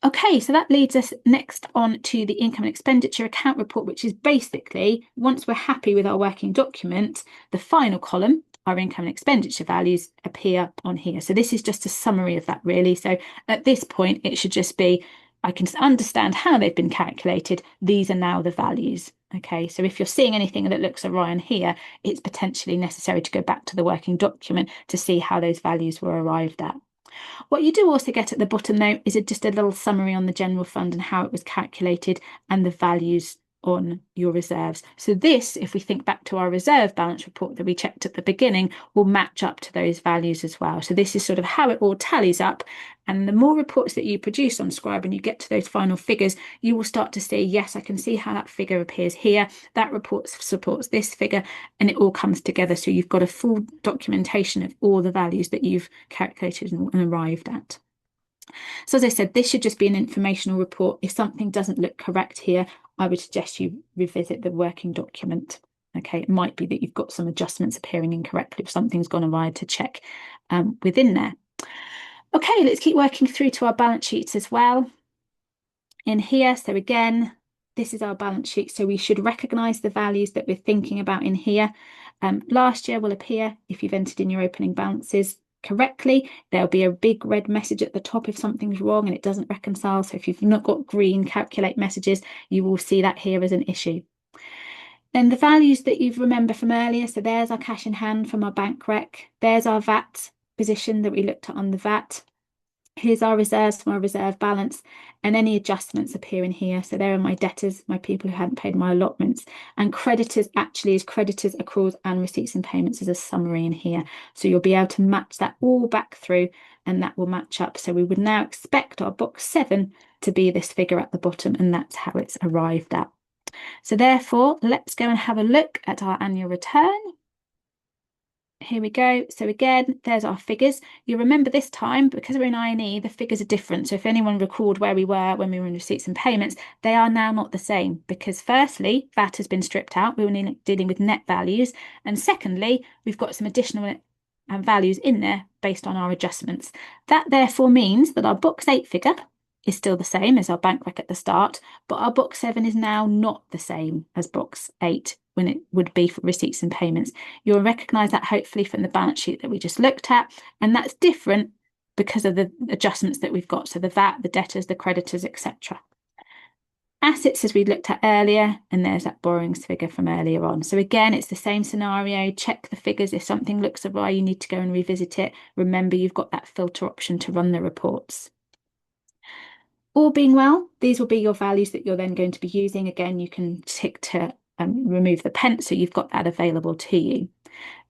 Okay, so that leads us next on to the income and expenditure account report, which is basically, once we're happy with our working document, the final column, our income and expenditure values, appear on here. So this is just a summary of that, really. So at this point, it should just be, I can understand how they've been calculated. These are now the values. Okay, so if you're seeing anything that looks awry on here, it's potentially necessary to go back to the working document to see how those values were arrived at. What you do also get at the bottom, though, is just a little summary on the general fund and how it was calculated and the values on your reserves. So this, if we think back to our reserve balance report that we checked at the beginning, will match up to those values as well. So this is sort of how it all tallies up. And the more reports that you produce on Scribe and you get to those final figures, you will start to see, yes, I can see how that figure appears here. That report supports this figure, and it all comes together. So you've got a full documentation of all the values that you've calculated and arrived at. So as I said, this should just be an informational report. If something doesn't look correct here, I would suggest you revisit the working document. Okay, it might be that you've got some adjustments appearing incorrectly if something's gone awry to check within there. Okay, let's keep working through to our balance sheets as well. In here, so again, this is our balance sheet. So we should recognise the values that we're thinking about in here. Last year will appear if you've entered in your opening balances correctly. There'll be a big red message at the top if something's wrong and it doesn't reconcile. So if you've not got green calculate messages, you will see that here as an issue. Then the values that you remember from earlier, so there's our cash in hand from our bank rec. There's our VAT position that we looked at on the VAT. Here's our reserves from our reserve balance, and any adjustments appear in here. So there are my debtors, my people who hadn't paid my allotments, and creditors actually is creditors, accruals and receipts and payments as a summary in here. So you'll be able to match that all back through and that will match up. So we would now expect our box 7 to be this figure at the bottom, and that's how it's arrived at. So therefore, let's go and have a look at our annual return. Here we go. So again, there's our figures. You remember this time, because we're in I&E, the figures are different. So if anyone recalled where we were when we were in receipts and payments, they are now not the same because firstly, VAT has been stripped out. We were dealing with net values. And secondly, we've got some additional values in there based on our adjustments. That therefore means that our box 8 figure is still the same as our bank rec at the start, but our box 7 is now not the same as box 8 when it would be for receipts and payments. You'll recognise that hopefully from the balance sheet that we just looked at, and that's different because of the adjustments that we've got. So the VAT, the debtors, the creditors, etc. Assets, as we looked at earlier, and there's that borrowings figure from earlier on. So again, it's the same scenario. Check the figures. If something looks awry, you need to go and revisit it. Remember, you've got that filter option to run the reports. All being well, these will be your values that you're then going to be using. Again, you can tick to remove the pence, so you've got that available to you.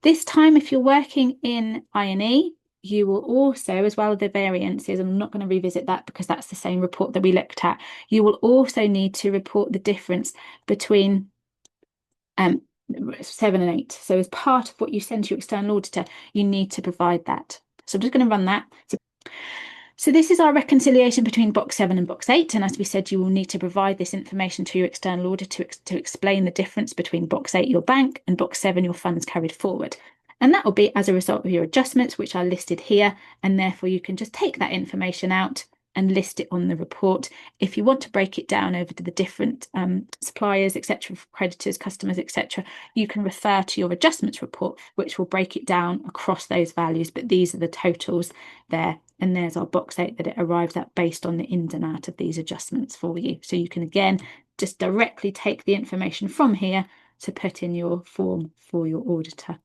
This time, if you're working in I&E, you will also, as well as the variances, I'm not going to revisit that because that's the same report that we looked at, you will also need to report the difference between 7 and 8. So as part of what you send to your external auditor, you need to provide that. So I'm just going to run that. So this is our reconciliation between box 7 and box 8. And as we said, you will need to provide this information to your external auditor to explain the difference between box 8, your bank, and box 7, your funds carried forward. And that will be as a result of your adjustments, which are listed here. And therefore, you can just take that information out and list it on the report. If you want to break it down over to the different suppliers, etc., creditors, customers, etc., you can refer to your adjustments report, which will break it down across those values. But these are the totals there. And there's our box 8 that it arrives at based on the ins and out of these adjustments for you. So you can, again, just directly take the information from here to put in your form for your auditor.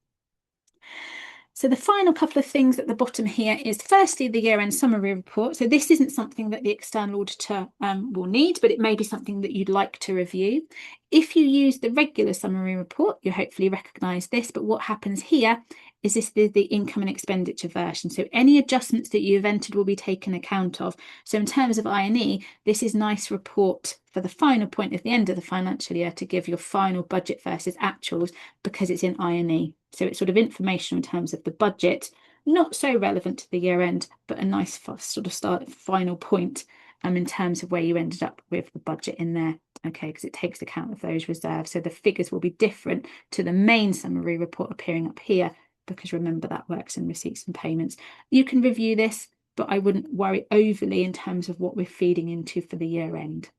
So the final couple of things at the bottom here is firstly the year-end summary report. So this isn't something that the external auditor will need, but it may be something that you'd like to review. If you use the regular summary report, you hopefully recognise this, but what happens here is this is the income and expenditure version. So any adjustments that you've entered will be taken account of. So in terms of I&E, this is a nice report for the final point at the end of the financial year to give your final budget versus actuals because it's in I&E. So it's sort of information in terms of the budget, not so relevant to the year end, but a nice sort of final point in terms of where you ended up with the budget in there. Okay, because it takes account of those reserves. So the figures will be different to the main summary report appearing up here, because remember that works in receipts and payments. You can review this, but I wouldn't worry overly in terms of what we're feeding into for the year end.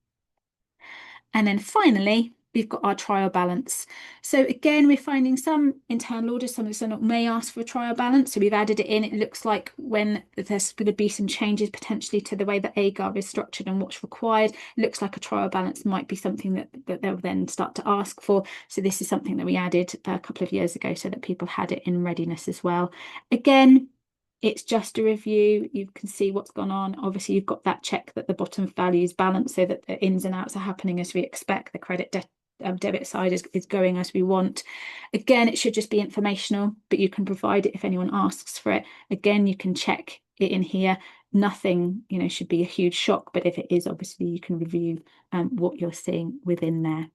And then finally, we've got our trial balance. So again, we're finding some internal audits, some of the may ask for a trial balance. So we've added it in. It looks like when there's going to be some changes potentially to the way that AGAR is structured and what's required, it looks like a trial balance might be something that they'll then start to ask for. So this is something that we added a couple of years ago so that people had it in readiness as well. Again, it's just a review. You can see what's gone on. Obviously, you've got that check that the bottom value is balanced so that the ins and outs are happening as we expect. The debit side is going as we want. Again, it should just be informational, but you can provide it if anyone asks for it. Again, you can check it in here. Nothing, should be a huge shock, but if it is, obviously you can review what you're seeing within there.